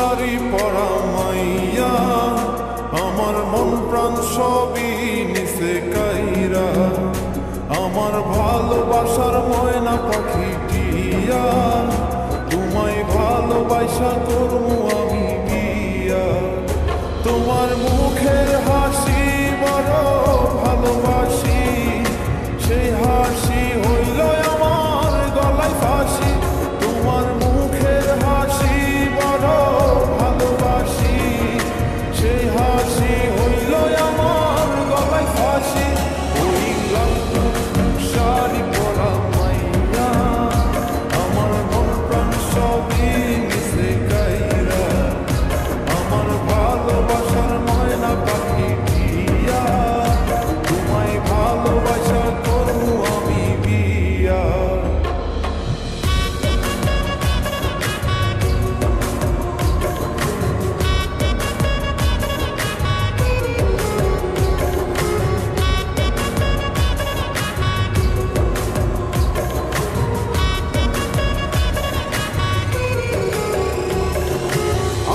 শাড়ি পরা মাইয়া, আমার মন প্রাণ সবই নিছে কাইরা, আমার ভালোবাসার ময়না পাখি টিয়া, তোমায় ভালোবাসা করবো আমি বিয়া। তোমার মুখের হাসি বড় ভালোবাসি, সেই হাসি হইল আমার গলায় ফাঁসি। তোমার মুখের হাসি বড় ভালোবাসি, সেই হাসি হইল আমার গলায় ফাঁসি। ওই লাল শাড়ি পরা মাইয়া, আমার মন প্রাণ সবই নিছে কাইরা, আমার ভালোবাসার ময়না পাখি টিয়া, তোমায় ভালোবাসা করবো আমি বিয়া।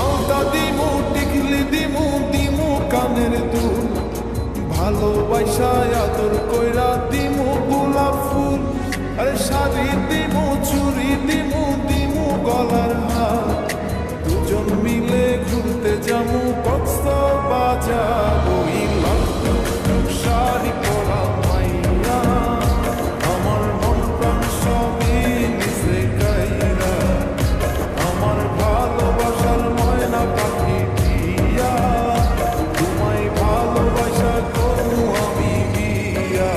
আলতা দিমু টিকলি দিমু দিমু কানের দুল, ভালোবাসা আদর কইরা দিমু গোলাপ ফুল। আরে শাড়ি দিমু চুড়ি দিমু দিমু গলার হার, দুজন মিলে ঘুরতে যামু কক্সবাজার। ওই লাল শাড়ি পরা মাইয়া, আমার মন প্রাণ সবই নিছে কাইরা, আমার ভালোবাসার ময়না পাখি টিয়া, তোমায় ভালোবাসা করবো আমি বিয়া।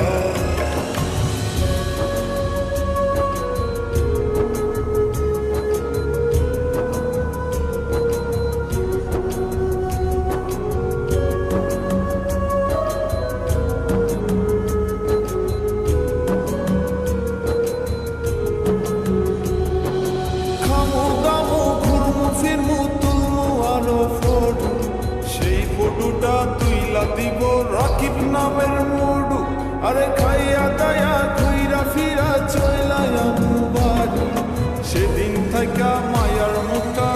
খামু দামু ঘুরমু ফিরমু তুলমু আরো ফটো, সেই ফটোটা তুইলা দিব রাকিব নামের মুডু। আরে খাইয়া দায়া ঘুইরা ফিরা চইলা আমু বাড়ি, সেদিন থাকা মায়ার মুখটা